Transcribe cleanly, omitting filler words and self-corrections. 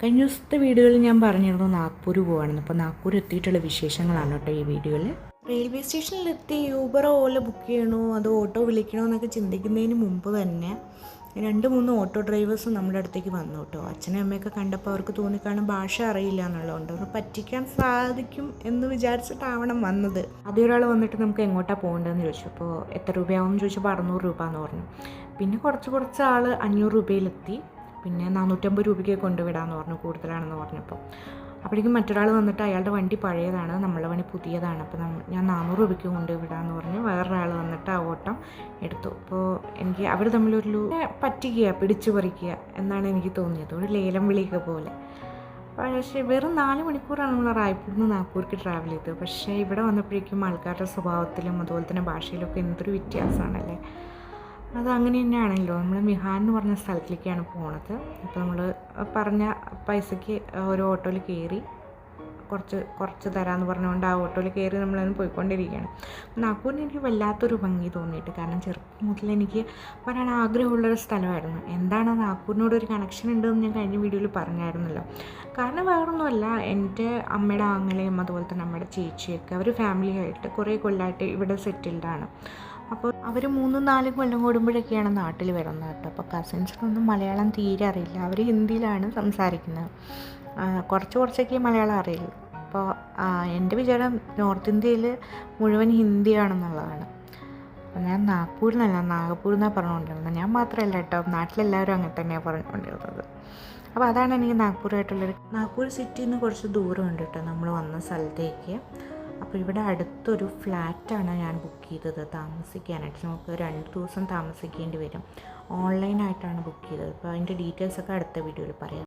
കഴിഞ്ഞ ദിവസത്തെ വീഡിയോയിൽ ഞാൻ പറഞ്ഞിരുന്നു നാഗ്പൂർ പോവാണെന്ന്. അപ്പോൾ നാഗ്പൂർ എത്തിയിട്ടുള്ള വിശേഷങ്ങളാണ് കേട്ടോ ഈ വീഡിയോയിൽ. റെയിൽവേ സ്റ്റേഷനിലെത്തി ഊബറോ ഓല ബുക്ക് ചെയ്യണോ അതോ ഓട്ടോ വിളിക്കണോ എന്നൊക്കെ ചിന്തിക്കുന്നതിന് മുമ്പ് തന്നെ 2-3 ഓട്ടോ ഡ്രൈവേഴ്സ് നമ്മുടെ അടുത്തേക്ക് വന്നു കേട്ടോ. അച്ഛനും അമ്മയൊക്കെ കണ്ടപ്പോൾ അവർക്ക് തോന്നിക്കാണും ഭാഷ അറിയില്ല എന്നുള്ളതുകൊണ്ട് അവർ പറ്റിക്കാൻ സാധിക്കും എന്ന് വിചാരിച്ചിട്ടാവണം വന്നത്. ആദ്യം ഒരാൾ വന്നിട്ട് നമുക്ക് എങ്ങോട്ടാണ് പോകേണ്ടതെന്ന് ചോദിച്ചു. അപ്പോൾ എത്ര രൂപയാവുമെന്ന് ചോദിച്ചപ്പോൾ 600 രൂപ എന്ന് പറഞ്ഞു. പിന്നെ കുറച്ച് ആൾ 500 രൂപയിലെത്തി. പിന്നെ 450 രൂപയ്ക്ക് കൊണ്ടുവിടാമെന്ന് പറഞ്ഞു, കൂടുതലാണെന്ന് പറഞ്ഞപ്പോൾ. അപ്പോഴേക്കും മറ്റൊരാൾ വന്നിട്ട് അയാളുടെ വണ്ടി പഴയതാണ്, നമ്മളുടെ വണ്ടി പുതിയതാണ്, അപ്പോൾ ഞാൻ 400 രൂപയ്ക്ക് കൊണ്ടുവിടാമെന്ന് പറഞ്ഞു. വേറൊരാൾ വന്നിട്ട് ആ ഓട്ടം എടുത്തു. അപ്പോൾ എനിക്ക് അവർ തമ്മിലൊരു പറ്റിക്കുക, പിടിച്ചു പറിക്കുക എന്നാണ് എനിക്ക് തോന്നിയത്, ഒരു ലേലം വിളിയൊക്കെ പോലെ. പക്ഷേ വെറും 4 മണിക്കൂറാണ് നമ്മൾ റായ്പൂരിൽ നിന്ന് നാഗ്പൂർക്ക് ട്രാവൽ ചെയ്തത്. പക്ഷേ ഇവിടെ വന്നപ്പോഴേക്കും ആൾക്കാരുടെ സ്വഭാവത്തിലും അതുപോലെ തന്നെ ഭാഷയിലൊക്കെ എന്തൊരു വ്യത്യാസമാണല്ലേ. അത് അങ്ങനെ തന്നെയാണല്ലോ. നമ്മൾ മിഹാൻ എന്ന് പറഞ്ഞ സ്ഥലത്തിലേക്കാണ് പോണത്. അപ്പോൾ നമ്മൾ പറഞ്ഞ പൈസയ്ക്ക് ഒരു ഓട്ടോയിൽ കയറി കുറച്ച് തരാമെന്ന് പറഞ്ഞുകൊണ്ട് ആ ഓട്ടോയിൽ കയറി നമ്മളതിന് പോയിക്കൊണ്ടിരിക്കുകയാണ്. നാഗ്പൂരിന് എനിക്ക് വല്ലാത്തൊരു ഭംഗി തോന്നിയിട്ട്, കാരണം ചെറുപ്പം മുതൽ എനിക്ക് വരാൻ ആഗ്രഹമുള്ളൊരു സ്ഥലമായിരുന്നു. എന്താണ് നാഗ്പൂരിനോട് ഒരു കണക്ഷൻ ഉണ്ടെന്ന് ഞാൻ കഴിഞ്ഞ വീഡിയോയിൽ പറഞ്ഞായിരുന്നല്ലോ. കാരണം വേറൊന്നുമല്ല, എൻ്റെ അമ്മയുടെ ആങ്ങളെയും അതുപോലെ തന്നെ അമ്മയുടെ ചേച്ചിയൊക്കെ അവർ ഫാമിലിയായിട്ട് കുറേ കൊല്ലമായിട്ട് ഇവിടെ സെറ്റിൽഡാണ്. അപ്പോൾ അവർ 3-4 കൊല്ലം കൂടുമ്പോഴൊക്കെയാണ് നാട്ടിൽ വരുന്നത് കേട്ടോ. അപ്പോൾ കസിൻസിനൊന്നും മലയാളം തീരെ അറിയില്ല, അവർ ഹിന്ദിയിലാണ് സംസാരിക്കുന്നത്. കുറച്ചൊക്കെ മലയാളം അറിയില്ല. അപ്പോൾ എൻ്റെ വിചാരം നോർത്ത് ഇന്ത്യയിൽ മുഴുവൻ ഹിന്ദിയാണെന്നുള്ളതാണ്. അപ്പോൾ ഞാൻ നാഗ്പൂർ എന്നാണ് പറഞ്ഞുകൊണ്ടിരുന്നത്. ഞാൻ മാത്രമല്ല കേട്ടോ, നാട്ടിലെല്ലാവരും അങ്ങനെ തന്നെയാണ് പറഞ്ഞുകൊണ്ടിരുന്നത്. അപ്പോൾ അതാണ് എനിക്ക് നാഗ്പൂർ സിറ്റിയിൽ നിന്ന് കുറച്ച് ദൂരമുണ്ട് കേട്ടോ നമ്മൾ വന്ന സ്ഥലത്തേക്ക്. അപ്പോൾ ഇവിടെ അടുത്തൊരു ഫ്ലാറ്റാണ് ഞാൻ ബുക്ക് ചെയ്തത് താമസിക്കാനായിട്ട്. നമുക്ക് 2 ദിവസം താമസിക്കേണ്ടി വരും. ഓൺലൈനായിട്ടാണ് ബുക്ക് ചെയ്തത്. അപ്പോൾ അതിൻ്റെ ഡീറ്റെയിൽസൊക്കെ അടുത്ത വീഡിയോയിൽ പറയാം.